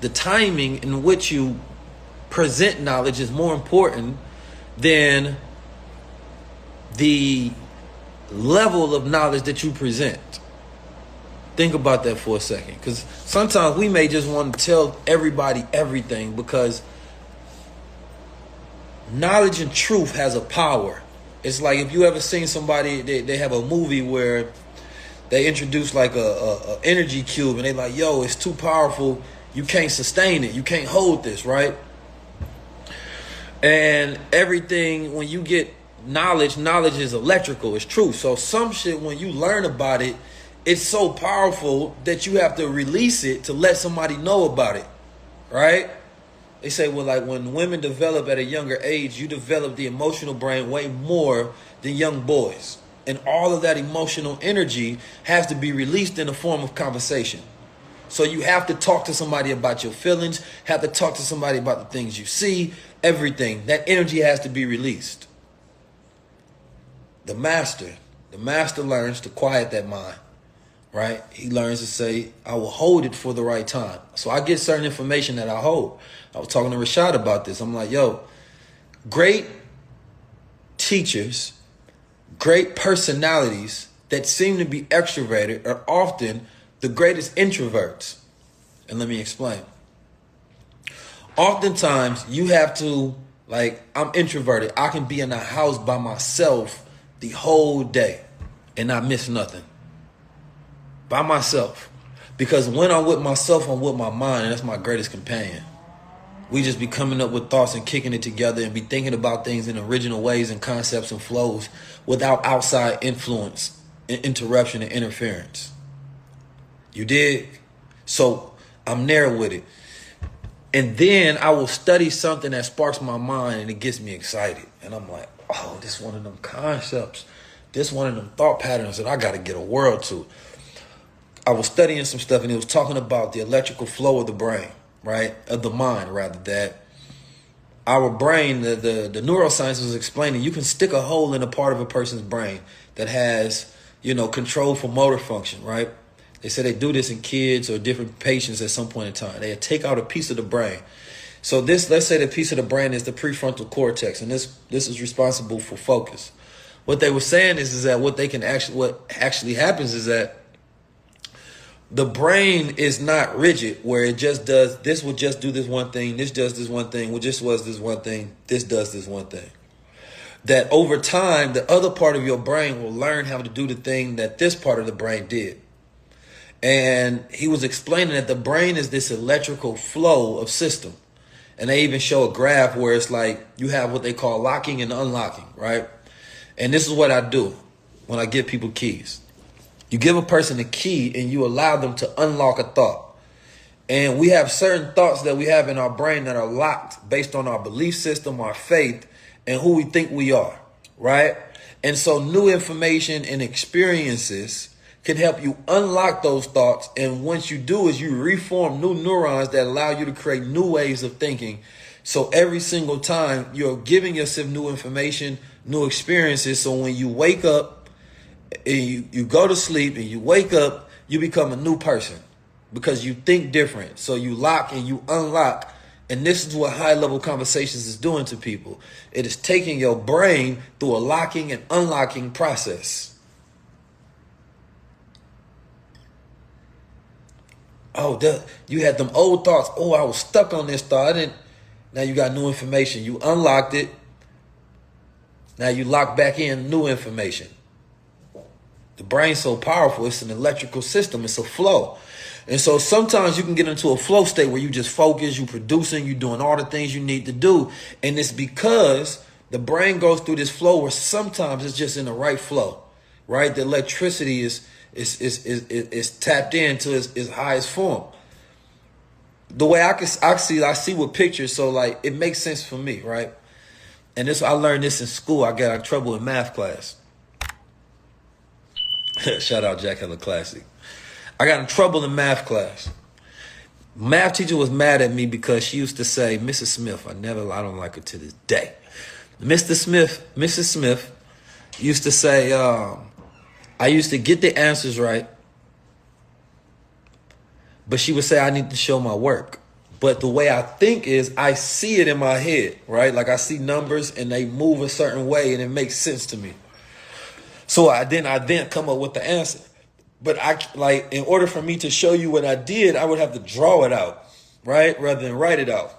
the timing in which you present knowledge is more important than the level of knowledge that you present. Think about that for a second, because sometimes we may just want to tell everybody everything, because knowledge and truth has a power. It's like if you ever seen somebody, they have a movie where they introduce like a energy cube, and they like, yo, it's too powerful, you can't sustain it, you can't hold this, right? And everything, when you get knowledge is electrical, it's true. So some shit, when you learn about it, it's so powerful that you have to release it to let somebody know about it, right? They say, well, like when women develop at a younger age, you develop the emotional brain way more than young boys. And all of that emotional energy has to be released in the form of conversation. So you have to talk to somebody about your feelings, have to talk to somebody about the things you see, everything. That energy has to be released. The master learns to quiet that mind, right? He learns to say, I will hold it for the right time. So I get certain information that I hold. I was talking to Rashad about this. I'm like, yo, great teachers, great personalities that seem to be extroverted are often the greatest introverts. And let me explain. Oftentimes you have to, like, I'm introverted. I can be in a house by myself the whole day and not miss nothing. By myself. Because when I'm with myself, I'm with my mind, and that's my greatest companion. We just be coming up with thoughts and kicking it together and be thinking about things in original ways and concepts and flows without outside influence, interruption, and interference. You dig? So I'm there with it. And then I will study something that sparks my mind and it gets me excited. And I'm like, oh, this one of them concepts. This one of them thought patterns that I got to get a world to. I was studying some stuff and it was talking about the electrical flow of the brain, right? Of the mind, rather, that our brain, the neuroscience was explaining, you can stick a hole in a part of a person's brain that has, control for motor function, right? They say they do this in kids or different patients at some point in time. They take out a piece of the brain. So let's say the piece of the brain is the prefrontal cortex, and this is responsible for focus. What they were saying is that what actually happens is that the brain is not rigid, where it just does, this will just do this one thing, this does this one thing, well, just was this one thing, this does this one thing. That over time, the other part of your brain will learn how to do the thing that this part of the brain did. And he was explaining that the brain is this electrical flow of system. And they even show a graph where it's like you have what they call locking and unlocking, right? And this is what I do when I give people keys. You give a person a key and you allow them to unlock a thought. And we have certain thoughts that we have in our brain that are locked based on our belief system, our faith, and who we think we are, right? And so new information and experiences can help you unlock those thoughts. And once you do is you reform new neurons that allow you to create new ways of thinking. So every single time you're giving yourself new information, new experiences. So when you wake up and you go to sleep and you wake up, you become a new person because you think different. So you lock and you unlock. And this is what high level conversations is doing to people. It is taking your brain through a locking and unlocking process. Oh, you had them old thoughts. Oh, I was stuck on this thought. Now you got new information. You unlocked it. Now you lock back in new information. The brain's so powerful. It's an electrical system. It's a flow. And so sometimes you can get into a flow state where you just focus, you producing, you doing all the things you need to do. And it's because the brain goes through this flow where sometimes it's just in the right flow, right? The electricity is tapped into its highest form. The way I see with pictures, so like it makes sense for me, right? And I learned this in school. I got in trouble in math class. Shout out Jack Hella Classic. I got in trouble in math class. Math teacher was mad at me because she used to say, Mrs. Smith, I don't like her to this day. Mrs. Smith used to say, I used to get the answers right, but she would say I need to show my work. But the way I think is I see it in my head, right? Like I see numbers and they move a certain way and it makes sense to me. So I then come up with the answer. But in order for me to show you what I did, I would have to draw it out, right? Rather than write it out.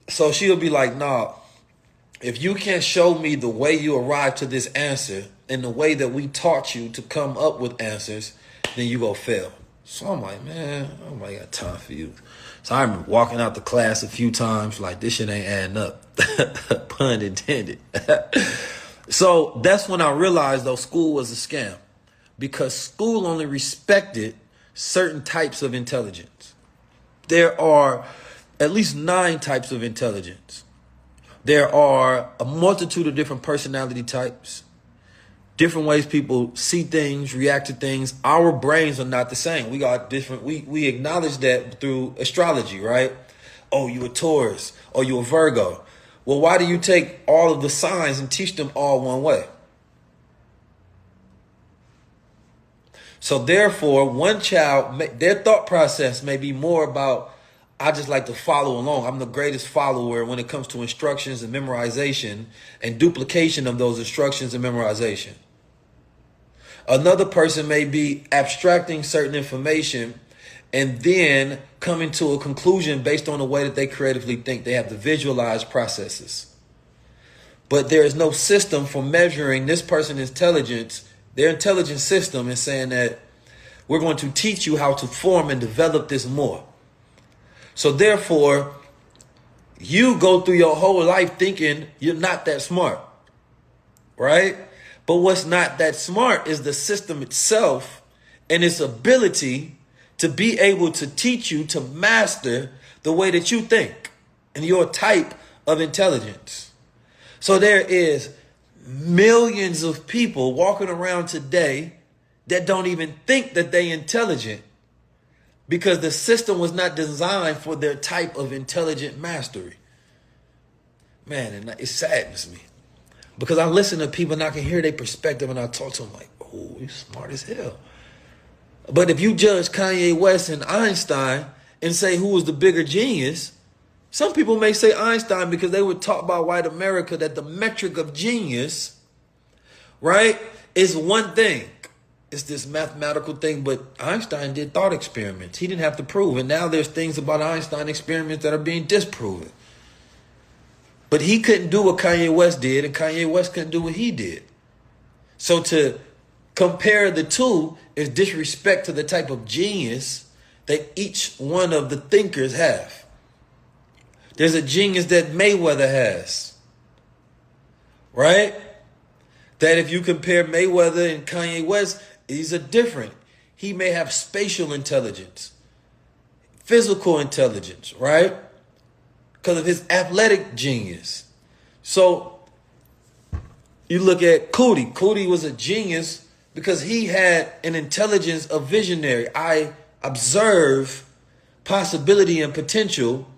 So she'll be like, nah, if you can't show me the way you arrived to this answer and the way that we taught you to come up with answers, then you go fail. So I'm like, man, I don't got time for you. So I remember walking out the class a few times, like this shit ain't adding up. Pun intended. So that's when I realized, though, school was a scam. Because school only respected certain types of intelligence. There are at least 9 types of intelligence. There are a multitude of different personality types, different ways people see things, react to things. Our brains are not the same. We got different. We acknowledge that through astrology, right? Oh, you a Taurus, or you a Virgo. Well, why do you take all of the signs and teach them all one way? So therefore, one child, their thought process may be more about, I just like to follow along. I'm the greatest follower when it comes to instructions and memorization and duplication of those instructions and memorization. Another person may be abstracting certain information and then coming to a conclusion based on the way that they creatively think. They have the visualized processes. But there is no system for measuring this person's intelligence, their intelligence system, and saying that we're going to teach you how to form and develop this more. So therefore, you go through your whole life thinking you're not that smart, right? But what's not that smart is the system itself and its ability to be able to teach you to master the way that you think and your type of intelligence. So there is millions of people walking around today that don't even think that they're intelligent because the system was not designed for their type of intelligent mastery. Man, and it saddens me because I listen to people and I can hear their perspective and I talk to them like, oh, you're smart as hell. But if you judge Kanye West and Einstein and say who was the bigger genius, some people may say Einstein because they were taught by white America that the metric of genius, right, is one thing. It's this mathematical thing, but Einstein did thought experiments. He didn't have to prove. And now there's things about Einstein experiments that are being disproven. But he couldn't do what Kanye West did, and Kanye West couldn't do what he did. So to compare the two is disrespect to the type of genius that each one of the thinkers have. There's a genius that Mayweather has, right? That if you compare Mayweather and Kanye West, these are different. He may have spatial intelligence, physical intelligence, right? Because of his athletic genius. So you look at Cootie. Cootie was a genius because he had an intelligence of visionary. I observe possibility and potential,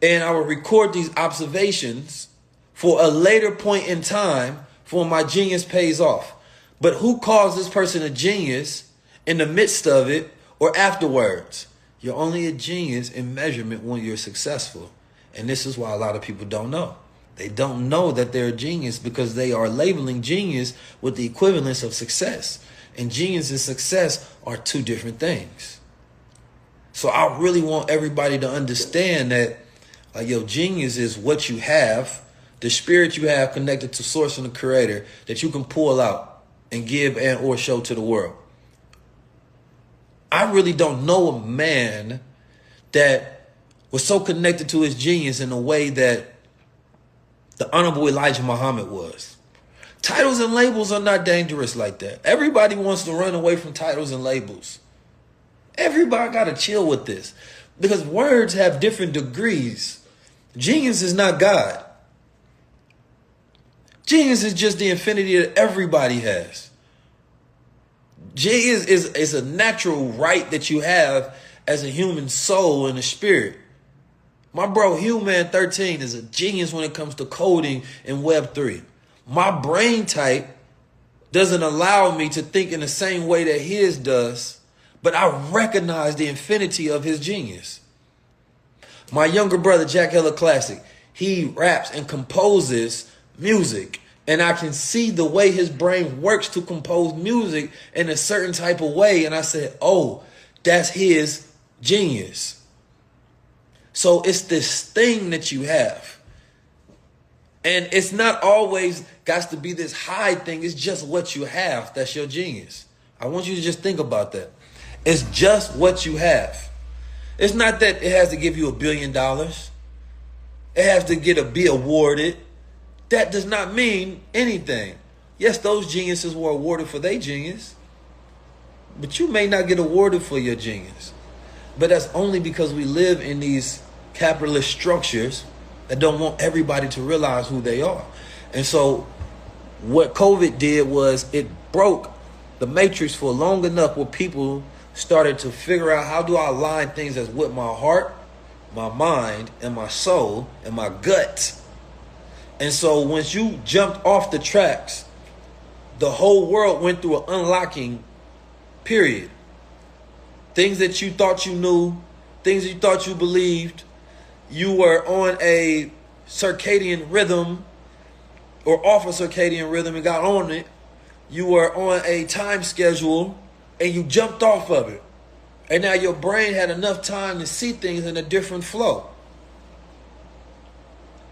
and I will record these observations for a later point in time for when my genius pays off. But who calls this person a genius in the midst of it or afterwards? You're only a genius in measurement when you're successful. And this is why a lot of people don't know. They don't know that they're a genius because they are labeling genius with the equivalence of success. And genius and success are two different things. So I really want everybody to understand that genius is what you have, the spirit you have connected to source and the creator that you can pull out and give and or show to the world. I really don't know a man that was so connected to his genius in a way that the Honorable Elijah Muhammad was. Titles and labels are not dangerous like that. Everybody wants to run away from titles and labels. Everybody got to chill with this because words have different degrees. Genius is not God. Genius is just the infinity that everybody has. Genius is a natural right that you have as a human soul and a spirit. My bro, Human 13 is a genius when it comes to coding in Web3. My brain type doesn't allow me to think in the same way that his does, but I recognize the infinity of his genius. My younger brother, Jack Hella Classic, he raps and composes music. And I can see the way his brain works to compose music in a certain type of way. And I said, oh, that's his genius. So it's this thing that you have. And it's not always got to be this high thing. It's just what you have. That's your genius. I want you to just think about that. It's just what you have. It's not that it has to give you $1 billion. It has to be awarded. That does not mean anything. Yes, those geniuses were awarded for their genius. But you may not get awarded for your genius. But that's only because we live in these capitalist structures that don't want everybody to realize who they are. And so what COVID did was it broke the matrix for long enough where people started to figure out, how do I align things as with my heart, my mind, and my soul, and my gut. And so once you jumped off the tracks, the whole world went through an unlocking period. Things that you thought you knew, things that you thought you believed, you were on a circadian rhythm or off a circadian rhythm and got on it. You were on a time schedule and you jumped off of it. And now your brain had enough time to see things in a different flow.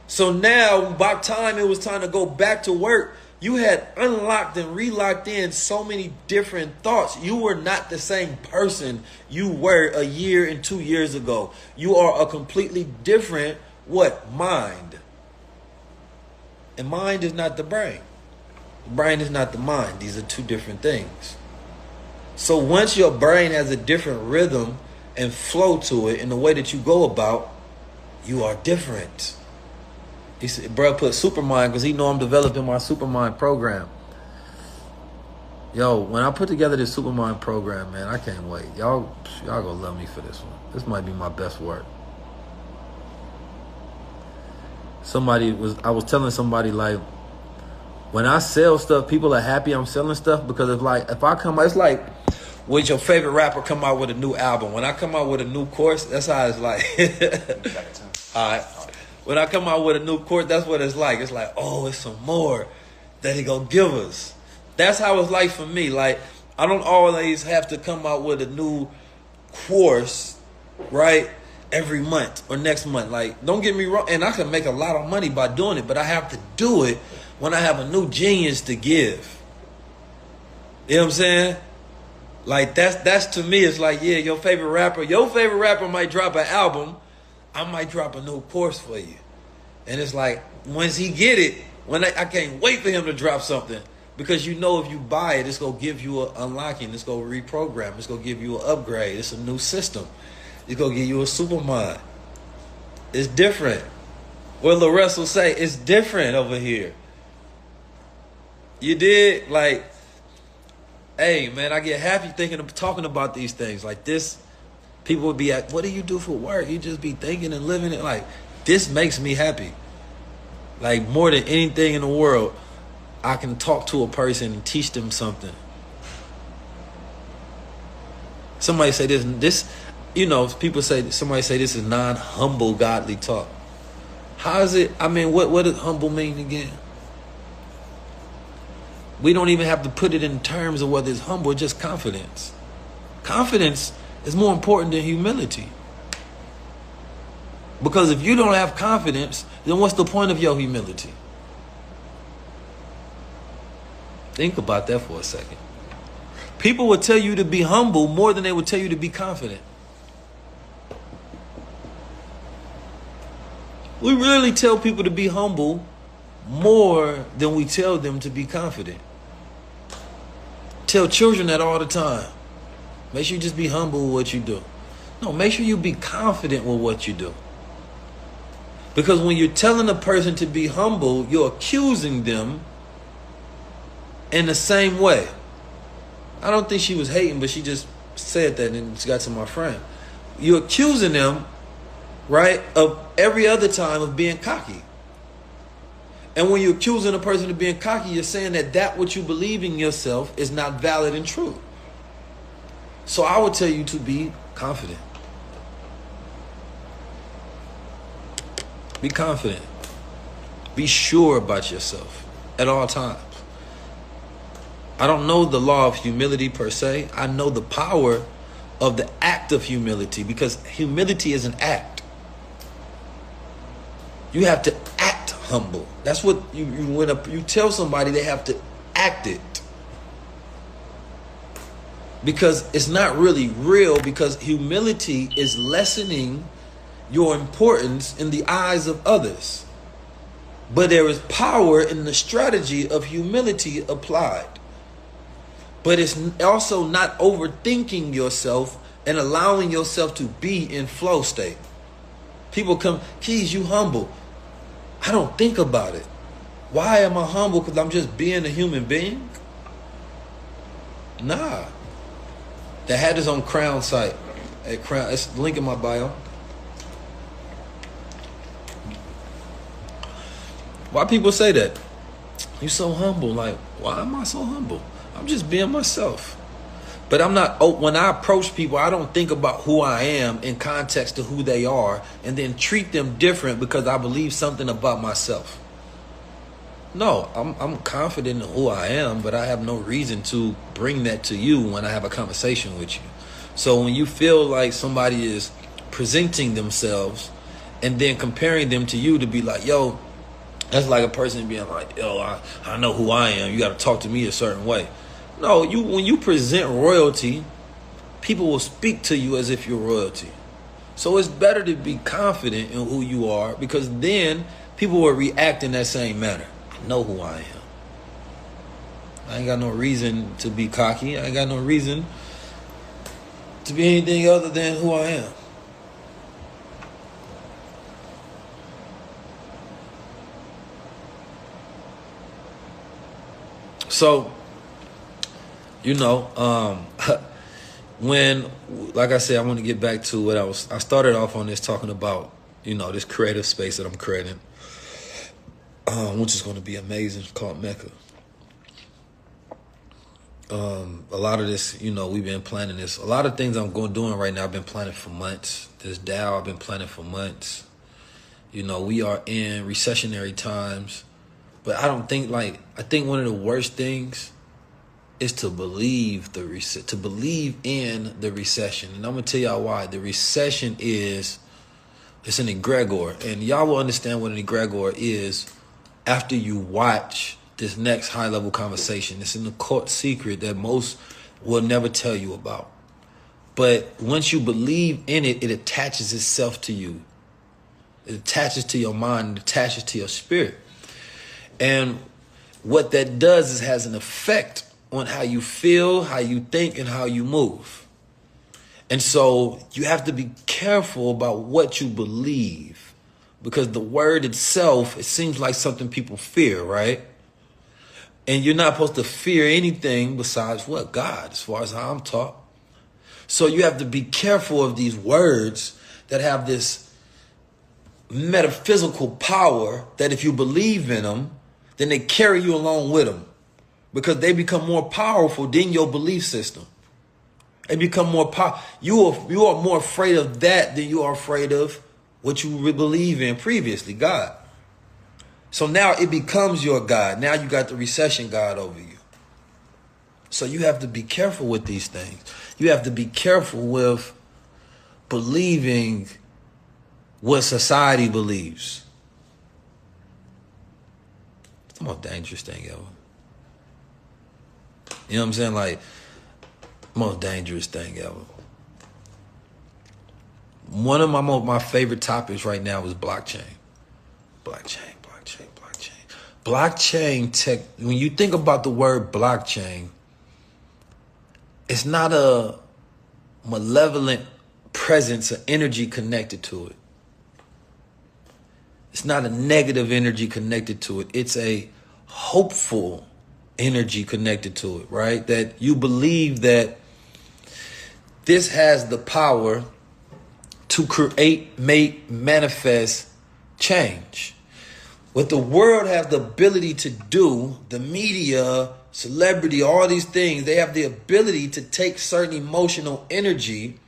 So now, by the time it was time to go back to work, you had unlocked and relocked in so many different thoughts. You were not the same person you were a year and 2 years ago. You are a completely different, mind. And mind is not the brain. The brain is not the mind. These are two different things. So once your brain has a different rhythm and flow to it in the way that you go about, you are different. He said, bro, put Supermind because he know I'm developing my Supermind program. Yo, when I put together this Supermind program, man, I can't wait. Y'all gonna love me for this one. This might be my best work. I was telling somebody, like, when I sell stuff, people are happy I'm selling stuff because if I come out, it's like when your favorite rapper come out with a new album. When I come out with a new course, that's how it's like. All right. When I come out with a new course, that's what it's like. It's like, oh, it's some more that he gonna give us. That's how it's like for me. Like, I don't always have to come out with a new course, right, every month or next month. Like, don't get me wrong, and I can make a lot of money by doing it, but I have to do it when I have a new genius to give. You know what I'm saying? Like, that's to me, it's like, yeah, your favorite rapper might drop an album. I might drop a new course for you. And it's like, once he get it, I can't wait for him to drop something. Because you know if you buy it, it's going to give you an unlocking. It's going to reprogram. It's going to give you an upgrade. It's a new system. It's going to give you a Supermind. It's different. What Lil Russell say, it's different over here. You did? Like, hey, man, I get happy talking about these things. Like this. People would be like, what do you do for work? You just be thinking and living it. Like, this makes me happy. Like, more than anything in the world, I can talk to a person and teach them something. Somebody say this, somebody say this is non-humble godly talk. How is it? I mean, what does humble mean again? We don't even have to put it in terms of whether it's humble or just confidence. Confidence is more important than humility. Because if you don't have confidence, then what's the point of your humility? Think about that for a second. People will tell you to be humble more than they would tell you to be confident. We really tell people to be humble more than we tell them to be confident. Tell children that all the time. Make sure you just be humble with what you do. No, make sure you be confident with what you do. Because when you're telling a person to be humble, you're accusing them in the same way. I don't think she was hating, but she just said that and she got to my friend. You're accusing them, right, of every other time of being cocky. And when you're accusing a person of being cocky, you're saying that what you believe in yourself is not valid and true. So I would tell you to be confident. Be confident. Be sure about yourself at all times. I don't know the law of humility per se. I know the power of the act of humility, because humility is an act. You have to act humble. That's what when you tell somebody, they have to act it. Because it's not really real, because humility is lessening your importance in the eyes of others. But there is power in the strategy of humility applied. But it's also not overthinking yourself and allowing yourself to be in flow state. People come, Keys, you humble. I don't think about it. Why am I humble? Because I'm just being a human being? Nah. That had his own Crown site. At Crown, it's the link in my bio. Why people say that? You so humble. Like, why am I so humble? I'm just being myself. But I'm not, when I approach people, I don't think about who I am in context to who they are and then treat them different because I believe something about myself. No, I'm confident in who I am, but I have no reason to bring that to you when I have a conversation with you. So when you feel like somebody is presenting themselves and then comparing them to you to be like, yo, that's like a person being like, yo, I know who I am. You got to talk to me a certain way. No, when you present royalty, people will speak to you as if you're royalty. So it's better to be confident in who you are, because then people will react in that same manner. I know who I am. I ain't got no reason to be cocky. I ain't got no reason to be anything other than who I am. So, when, like I said, I want to get back to what I started off on this talking about, this creative space that I'm creating, which is going to be amazing, called Mecca. A lot of this, we've been planning this. A lot of things doing right now, I've been planning for months. This DAO, I've been planning for months. We are in recessionary times, but I think one of the worst things is to believe in the recession. And I'm going to tell y'all why. The recession it's an egregor. And y'all will understand what an egregor is after you watch this next high-level conversation. It's an occult secret that most will never tell you about. But once you believe in it, it attaches itself to you. It attaches to your mind. It attaches to your spirit. And what that does is has an effect on how you feel, how you think, and how you move. And so you have to be careful about what you believe, because the word itself, it seems like something people fear, right? And you're not supposed to fear anything besides what? God, as far as how I'm taught. So you have to be careful of these words that have this metaphysical power that if you believe in them, then they carry you along with them, because they become more powerful than your belief system. They become more powerful. You are more afraid of that than you are afraid of what you believe in previously, God. So now it becomes your God. Now you got the recession God over you. So you have to be careful with these things. You have to be careful with believing what society believes. It's the most dangerous thing ever. You know what I'm saying? Like, most dangerous thing ever. One of my favorite topics right now is blockchain. Blockchain tech. When you think about the word blockchain, it's not a malevolent presence or energy connected to it. It's not a negative energy connected to it. It's a hopeful energy connected to it, right? That you believe that this has the power to create, make, manifest change. What the world has the ability to do, the media, celebrity, all these things, they have the ability to take certain emotional energy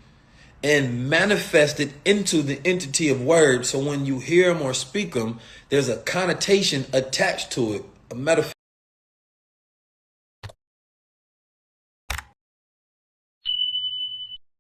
and manifest it into the entity of words. So when you hear them or speak them, there's a connotation attached to it, a metaphor.